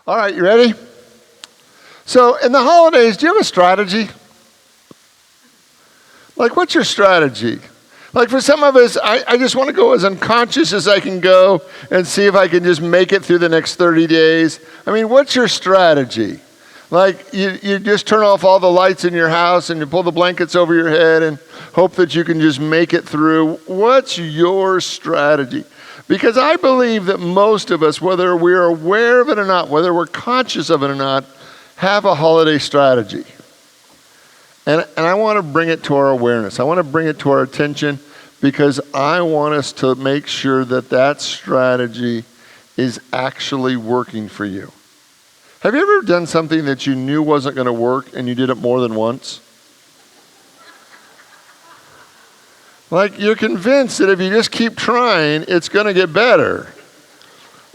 All right, you ready? So in the holidays, do you have a strategy? Like, what's your strategy? Like for some of us, I just want to go as unconscious as I can go and see if I can just make it through the next 30 days. I mean, what's your strategy? Like you just turn off all the lights in your house and you pull the blankets over your head and hope that you can just make it through. What's your strategy? Because I believe that most of us, whether we're aware of it or not, whether we're conscious of it or not, have a holiday strategy. And I want to bring it to our awareness. I want to bring it to our attention because I want us to make sure that that strategy is actually working for you. Have you ever done something that you knew wasn't going to work and you did it more than once? Like you're convinced that if you just keep trying, it's going to get better,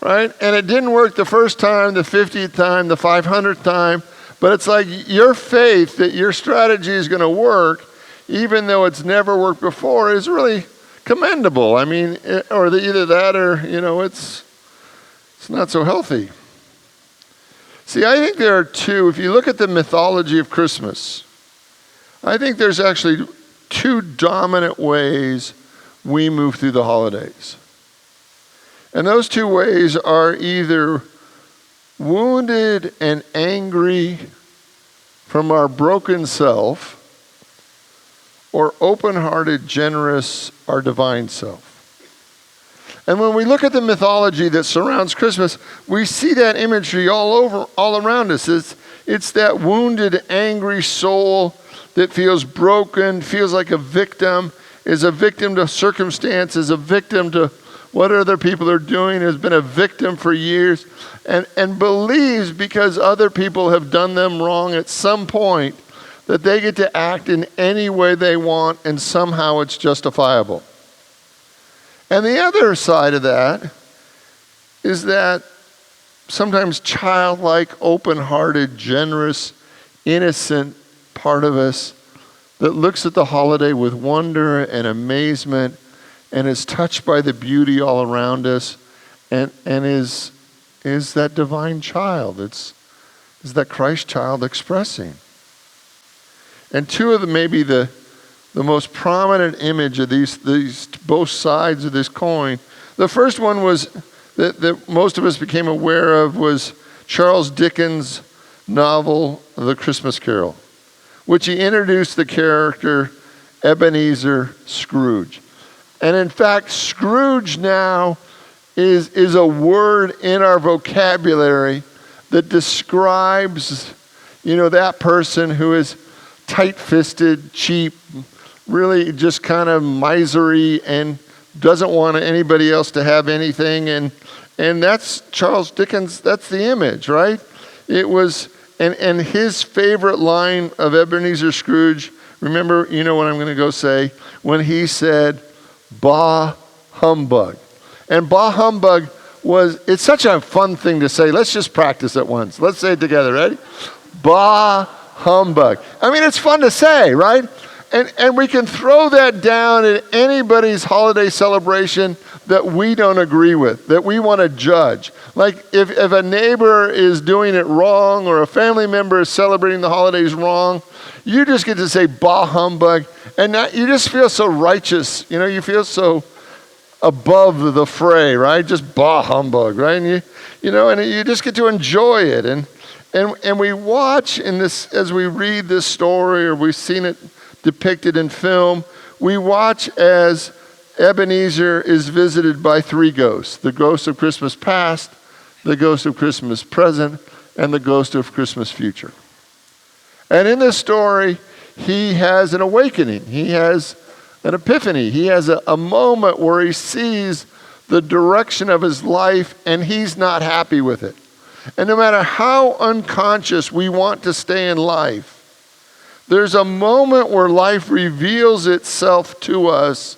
right? And it didn't work the first time, the 50th time, the 500th time, but it's like your faith that your strategy is going to work, even though it's never worked before, is really commendable. I mean, or either that or, it's not so healthy. See, I think there are two, if you look at the mythology of Christmas, I think there's actually two dominant ways we move through the holidays. And those two ways are either wounded and angry from our broken self, or open-hearted, generous, our divine self. And when we look at the mythology that surrounds Christmas, we see that imagery all around us. It's that wounded, angry soul that feels broken, feels like a victim, is a victim to circumstance, is a victim to what other people are doing, has been a victim for years, and believes because other people have done them wrong at some point that they get to act in any way they want and somehow it's justifiable. And the other side of that is that sometimes childlike, open-hearted, generous, innocent part of us that looks at the holiday with wonder and amazement and is touched by the beauty all around us and is that divine child. Is that Christ child expressing. And two of maybe the most prominent image of these both sides of this coin. The first one was that most of us became aware of was Charles Dickens' novel, The Christmas Carol, which he introduced the character Ebenezer Scrooge. And in fact, Scrooge now is a word in our vocabulary that describes, that person who is tight-fisted, cheap, really just kind of misery and doesn't want anybody else to have anything. And that's Charles Dickens, that's the image, right? It was, and his favorite line of Ebenezer Scrooge, remember, what I'm going to go say, when he said, "Bah humbug." And bah humbug it's such a fun thing to say. Let's just practice it once. Let's say it together, ready? Bah humbug. I mean, it's fun to say, right? And we can throw that down at anybody's holiday celebration that we don't agree with, that we want to judge. Like if a neighbor is doing it wrong or a family member is celebrating the holidays wrong, you just get to say bah humbug, and you just feel so righteous. You feel so above the fray, right? Just bah humbug, right? And you just get to enjoy it. And we watch in this, as we read this story or we've seen it depicted in film, we watch as Ebenezer is visited by three ghosts: the ghost of Christmas past, the ghost of Christmas present, and the ghost of Christmas future. And in this story, he has an awakening. He has an epiphany. He has a moment where he sees the direction of his life and he's not happy with it. And no matter how unconscious we want to stay in life, there's a moment where life reveals itself to us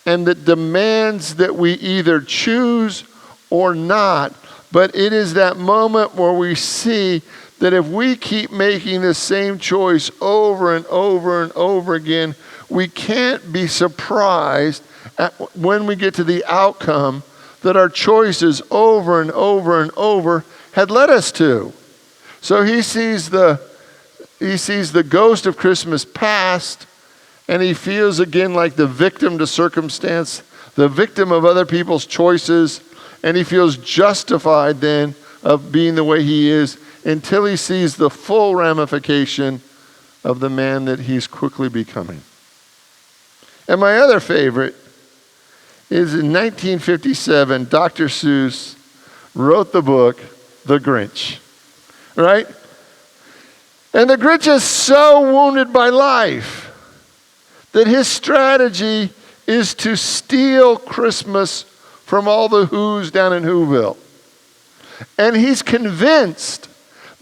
and that demands that we either choose or not. But it is that moment where we see that if we keep making the same choice over and over and over again, we can't be surprised when we get to the outcome that our choices over and over and over had led us to. So he sees the ghost of Christmas past, and he feels again like the victim to circumstance, the victim of other people's choices, and he feels justified then of being the way he is until he sees the full ramification of the man that he's quickly becoming. And my other favorite is in 1957, Dr. Seuss wrote the book, The Grinch, right? And the Grinch is so wounded by life that his strategy is to steal Christmas from all the Who's down in Whoville. And he's convinced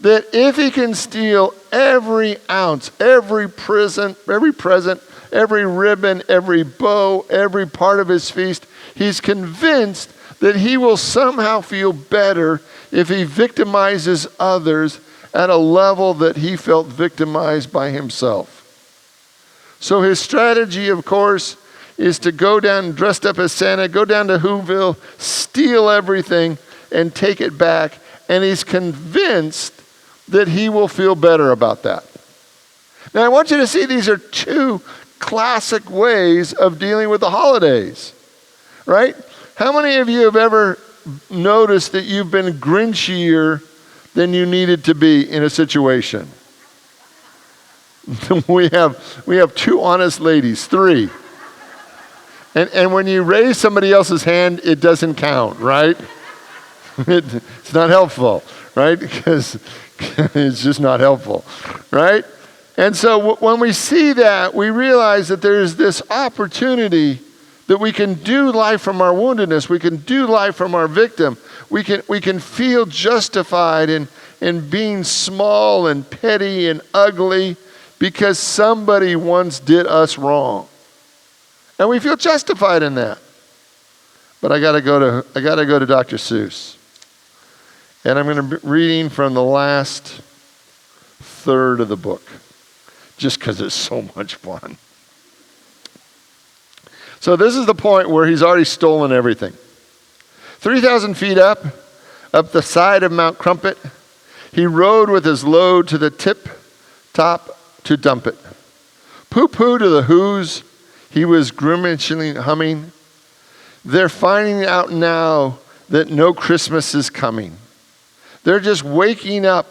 that if he can steal every ounce, every present, every ribbon, every bow, every part of his feast, he's convinced that he will somehow feel better if he victimizes others at a level that he felt victimized by himself. So his strategy, of course, is to go down dressed up as Santa, go down to Whoville, steal everything, and take it back. And he's convinced that he will feel better about that. Now I want you to see these are two classic ways of dealing with the holidays, right? How many of you have ever noticed that you've been Grinchier than you needed to be in a situation? We have two honest ladies, three. And when you raise somebody else's hand, it doesn't count, right? It's not helpful, right? Because it's just not helpful, right? And so when we see that, we realize that there's this opportunity that we can do life from our woundedness. We can do life from our victim. We can feel justified in being small and petty and ugly because somebody once did us wrong. And we feel justified in that. But I gotta go to Dr. Seuss. And I'm going to be reading from the last third of the book, just because it's so much fun. So this is the point where he's already stolen everything. 3,000 feet up the side of Mount Crumpet, he rode with his load to the tip top to dump it. Pooh-pooh to the Who's, he was grimacingly humming. They're finding out now that no Christmas is coming. They're just waking up.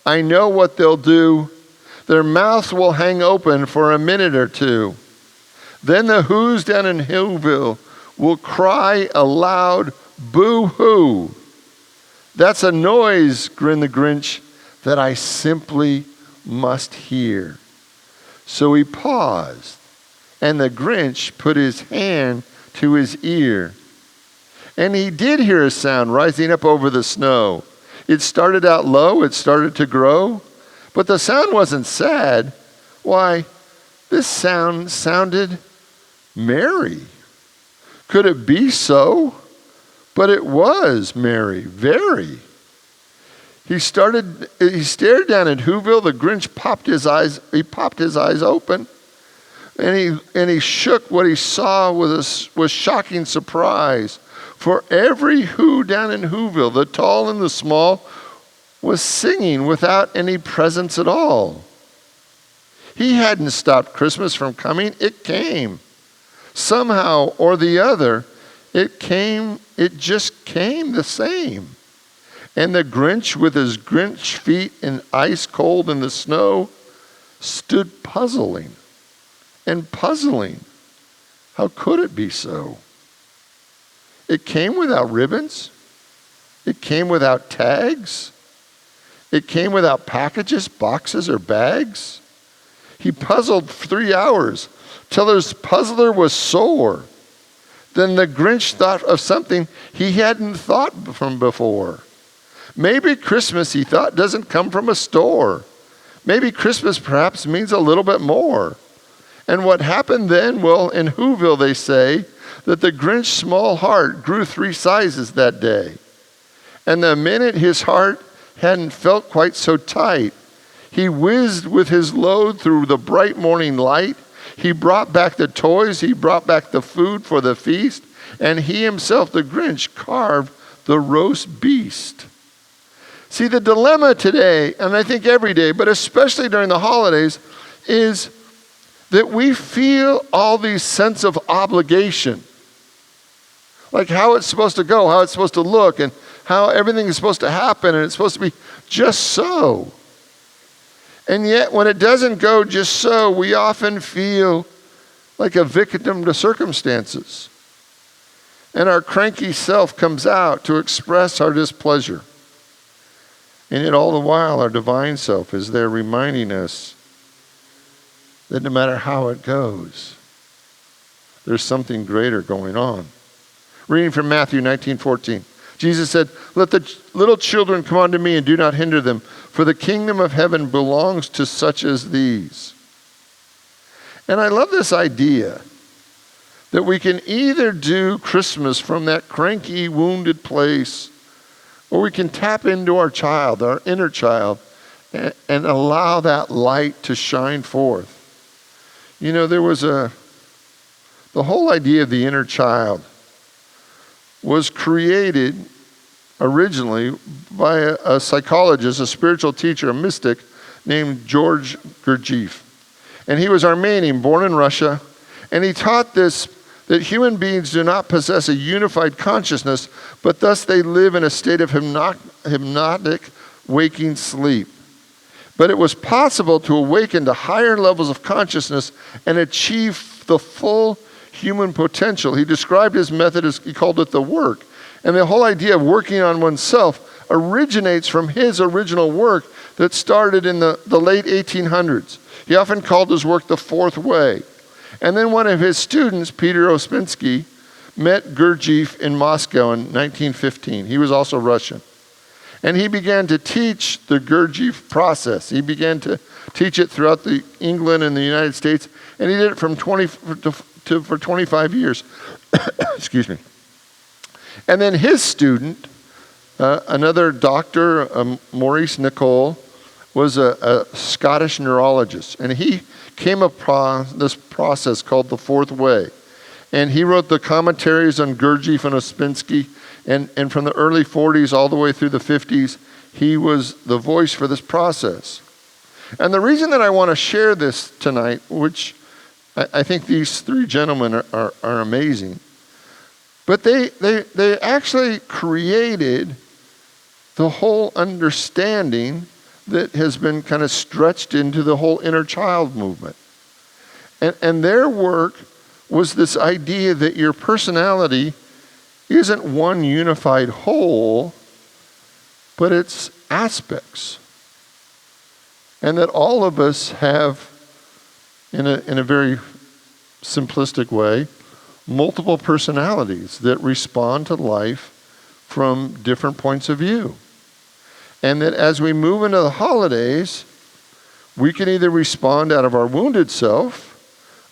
I know what they'll do. Their mouths will hang open for a minute or two. Then the Who's down in Whoville will cry aloud, boo-hoo. That's a noise, grinned the Grinch, that I simply must hear. So he paused, and the Grinch put his hand to his ear. And he did hear a sound rising up over the snow. It started out low, it started to grow, but the sound wasn't sad. Why, this sound sounded merry. Could it be so? But it was merry, very. He stared down at Whoville. The Grinch popped his eyes open, and he shook. What he saw was shocking surprise. For every Who down in Whoville, the tall and the small, was singing without any presents at all. He hadn't stopped Christmas from coming. It came. Somehow or the other, it just came the same. And the Grinch, with his Grinch feet and ice cold in the snow, stood puzzling and puzzling. How could it be so? It came without ribbons. It came without tags. It came without packages, boxes, or bags. He puzzled for 3 hours till his puzzler was sore. Then the Grinch thought of something he hadn't thought from before. Maybe Christmas, he thought, doesn't come from a store. Maybe Christmas perhaps means a little bit more. And what happened then? Well, in Whoville they say that the Grinch's small heart grew 3 sizes that day. And the minute his heart hadn't felt quite so tight, he whizzed with his load through the bright morning light. He brought back the toys, he brought back the food for the feast, and he himself, the Grinch, carved the roast beast. See, the dilemma today, and I think every day, but especially during the holidays, is that we feel all these sense of obligation. Like how it's supposed to go, how it's supposed to look, and how everything is supposed to happen, and it's supposed to be just so. And yet, when it doesn't go just so, we often feel like a victim to circumstances. And our cranky self comes out to express our displeasure. And yet all the while, our divine self is there reminding us that no matter how it goes, there's something greater going on. Reading from Matthew 19:14. Jesus said, "Let the little children come unto me and do not hinder them, for the kingdom of heaven belongs to such as these." And I love this idea that we can either do Christmas from that cranky, wounded place, or we can tap into our child, our inner child, and allow that light to shine forth. You know, the whole idea of the inner child was created originally by a psychologist, a spiritual teacher, a mystic named George Gurdjieff. And he was Armenian, born in Russia, and he taught this, that human beings do not possess a unified consciousness, but thus they live in a state of hypnotic waking sleep. But it was possible to awaken to higher levels of consciousness and achieve the full human potential. He described his method as, he called it the work. And the whole idea of working on oneself originates from his original work that started in the late 1800s. He often called his work the fourth way. And then one of his students, Peter Ospinsky, met Gurdjieff in Moscow in 1915. He was also Russian. And he began to teach the Gurdjieff process. He began to teach it throughout England and the United States, and he did it for 25 years. Excuse me. And then his student, another doctor, Maurice Nicole, was a Scottish neurologist, and he came upon this process called the fourth way. And he wrote the commentaries on Gurdjieff and Ospinsky, and from the early 40s all the way through the 50s, he was the voice for this process. And the reason that I want to share this tonight, which I think these three gentlemen are amazing, but they actually created the whole understanding that has been kind of stretched into the whole inner child movement. And their work was this idea that your personality isn't one unified whole, but it's aspects. And that all of us have, in a very simplistic way, multiple personalities that respond to life from different points of view. And that as we move into the holidays, we can either respond out of our wounded self,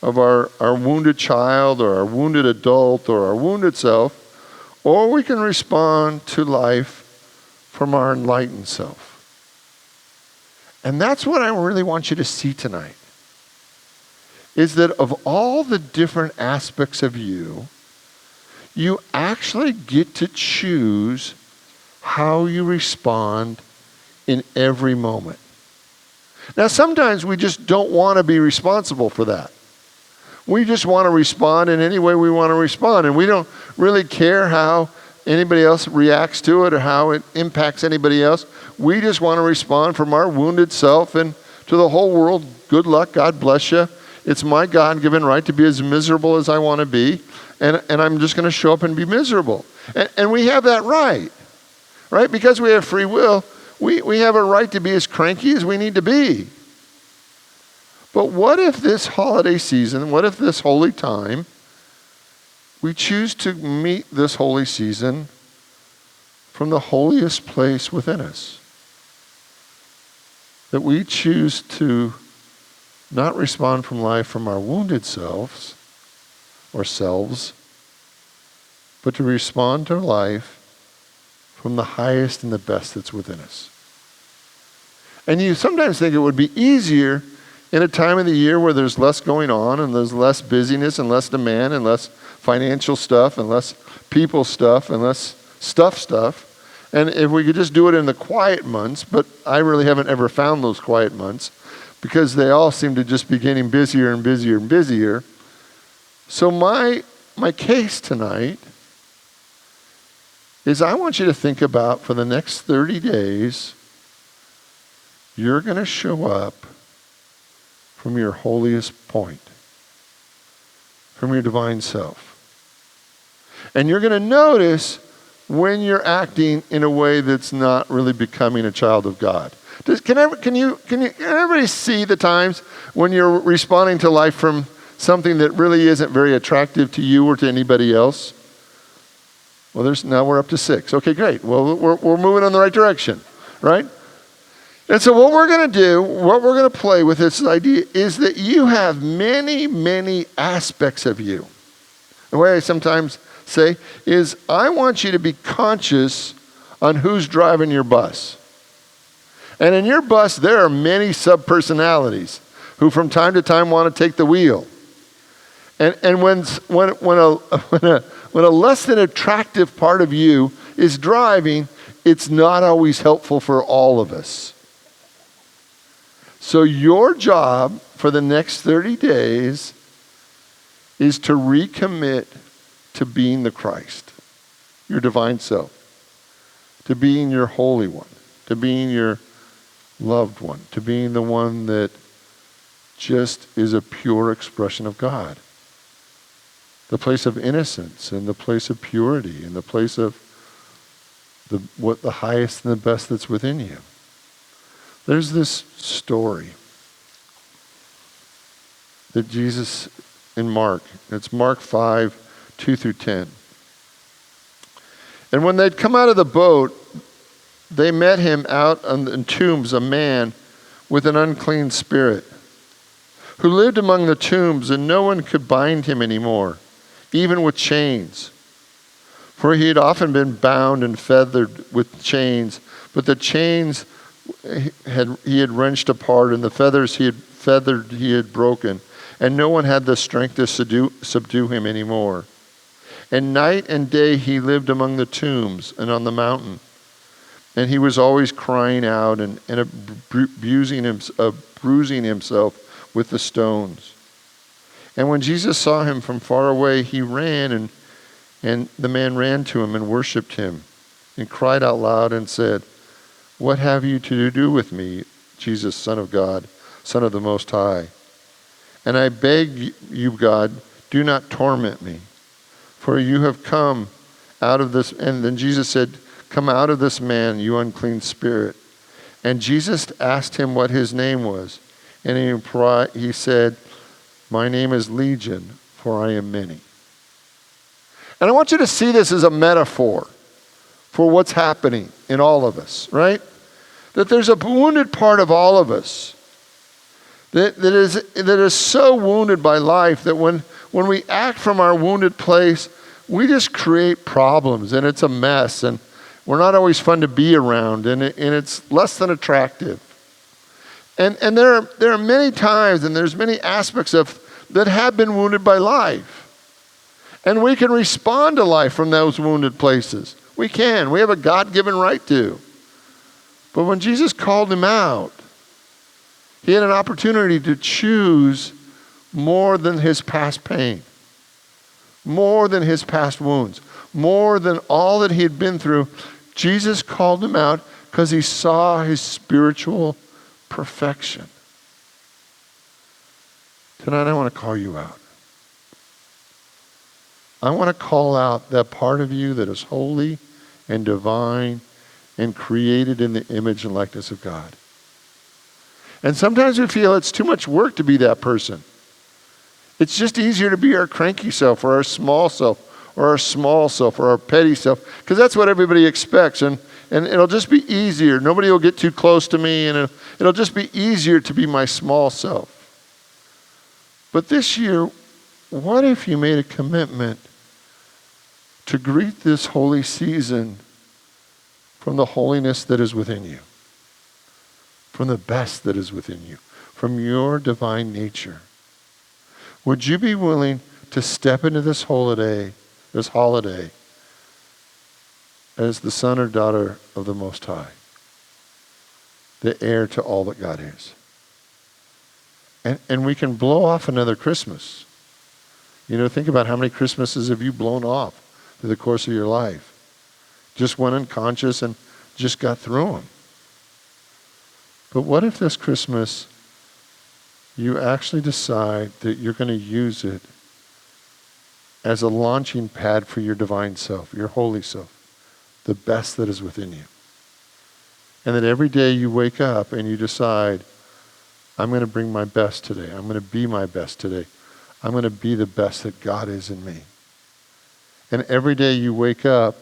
of our wounded child, or our wounded adult, or our wounded self, or we can respond to life from our enlightened self. And that's what I really want you to see tonight, is that of all the different aspects of you, you actually get to choose how you respond in every moment. Now, sometimes we just don't want to be responsible for that. We just want to respond in any way we want to respond, and we don't really care how anybody else reacts to it or how it impacts anybody else. We just want to respond from our wounded self and to the whole world. Good luck, God bless you. It's my God-given right to be as miserable as I want to be, and I'm just going to show up and be miserable. And we have that right? Because we have free will, we have a right to be as cranky as we need to be. But what if this holiday season, what if this holy time, we choose to meet this holy season from the holiest place within us? That we choose to not respond from life from our wounded selves, but to respond to life from the highest and the best that's within us. And you sometimes think it would be easier in a time of the year where there's less going on and there's less busyness and less demand and less financial stuff and less people stuff and less stuff. And if we could just do it in the quiet months, but I really haven't ever found those quiet months because they all seem to just be getting busier and busier and busier. So my case tonight is I want you to think about for the next 30 days, you're going to show up from your holiest point, from your divine self. And you're going to notice when you're acting in a way that's not really becoming a child of God. Can everybody see the times when you're responding to life from something that really isn't very attractive to you or to anybody else? Well, now we're up to 6. Okay, great. Well, we're moving in the right direction, right? And so what we're going to do, what we're going to play with this idea is that you have many, many aspects of you. The way I sometimes say is I want you to be conscious on who's driving your bus. And in your bus, there are many sub-personalities who from time to time want to take the wheel. And when a less than attractive part of you is driving, it's not always helpful for all of us. So your job for the next 30 days is to recommit to being the Christ, your divine self, to being your holy one, to being your loved one, to being the one that just is a pure expression of God. The place of innocence and the place of purity and the place of the highest and the best that's within you. There's this story that Jesus in Mark, it's Mark 5, 2 through 10. And when they'd come out of the boat, they met him out on the tombs, a man with an unclean spirit, who lived among the tombs, and no one could bind him anymore, even with chains. For he had often been bound and feathered with chains, but the chains he had wrenched apart, and the feathers he had broken, and no one had the strength to subdue him anymore. And night and day he lived among the tombs and on the mountain. And he was always crying out and bruising himself with the stones. And when Jesus saw him from far away, he ran, and the man ran to him and worshipped him and cried out loud and said, "What have you to do with me, Jesus, Son of God, Son of the Most High? And I beg you, God, do not torment me. For you have come out of this." And then Jesus said, "Come out of this man, you unclean spirit." And Jesus asked him what his name was. And he said, "My name is Legion, for I am many." And I want you to see this as a metaphor for what's happening in all of us, right? That there's a wounded part of all of us that is so wounded by life that when we act from our wounded place, we just create problems, and it's a mess, and we're not always fun to be around, and it's less than attractive. And there are many times, and there's many aspects of that have been wounded by life. And we can respond to life from those wounded places. We can. We have a God-given right to. But when Jesus called him out, he had an opportunity to choose more than his past pain, more than his past wounds, more than all that he had been through. Jesus called him out because he saw his spiritual perfection. Tonight I want to call you out. I want to call out that part of you that is holy and divine and created in the image and likeness of God. And sometimes we feel it's too much work to be that person. It's just easier to be our cranky self or our small self or our small self or our petty self, because that's what everybody expects. And it'll just be easier. Nobody will get too close to me, and it'll just be easier to be my small self. But this year, what if you made a commitment to greet this holy season from the holiness that is within you, from the best that is within you, from your divine nature? Would you be willing to step into this holiday as the son or daughter of the Most High, the heir to all that God is. And we can blow off another Christmas. Think about how many Christmases have you blown off through the course of your life. Just went unconscious and just got through them. But what if this Christmas you actually decide that you're going to use it as a launching pad for your divine self, your holy self, the best that is within you. And that every day you wake up and you decide, I'm going to bring my best today. I'm going to be my best today. I'm going to be the best that God is in me. And every day you wake up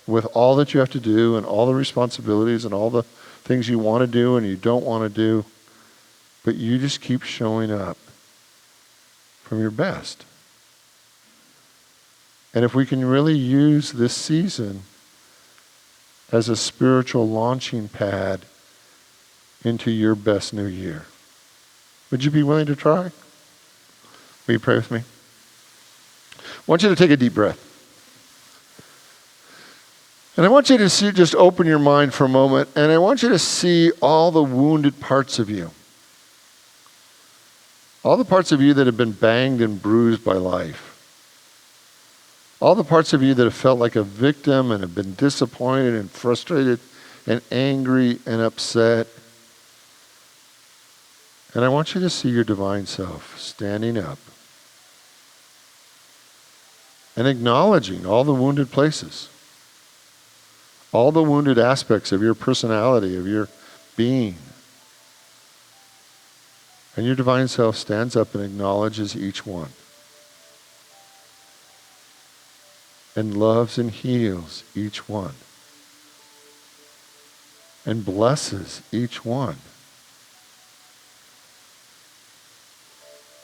with all that you have to do and all the responsibilities and all the things you want to do and you don't want to do, but you just keep showing up from your best. And if we can really use this season as a spiritual launching pad into your best new year, would you be willing to try? Will you pray with me? I want you to take a deep breath. And I want you to just open your mind for a moment, and I want you to see all the wounded parts of you. All the parts of you that have been banged and bruised by life. All the parts of you that have felt like a victim and have been disappointed and frustrated and angry and upset. And I want you to see your divine self standing up and acknowledging all the wounded places, all the wounded aspects of your personality, of your being. And your divine self stands up and acknowledges each one. And loves and heals each one. And blesses each one.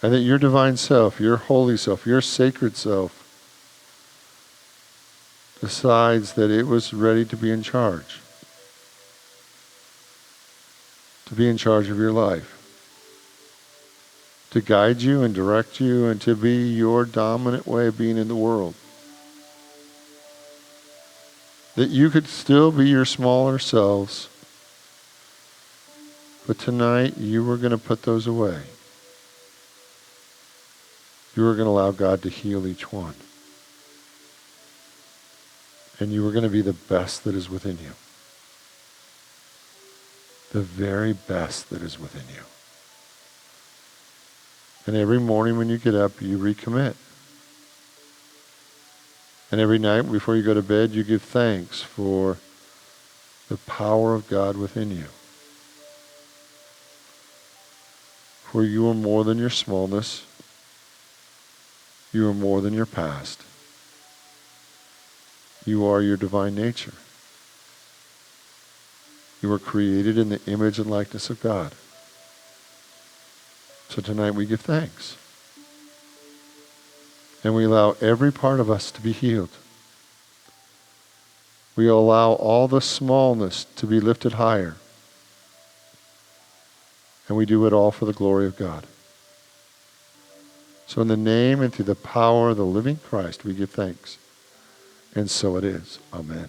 And that your divine self, your holy self, your sacred self decides that it was ready to be in charge. To be in charge of your life. To guide you and direct you and to be your dominant way of being in the world. That you could still be your smaller selves, but tonight you were going to put those away. You were going to allow God to heal each one. And you were going to be the best that is within you. The very best that is within you. And every morning when you get up, you recommit. And every night before you go to bed, you give thanks for the power of God within you. For you are more than your smallness. You are more than your past. You are your divine nature. You were created in the image and likeness of God. So tonight we give thanks. And we allow every part of us to be healed. We allow all the smallness to be lifted higher. And we do it all for the glory of God. So in the name and through the power of the living Christ, we give thanks. And so it is. Amen.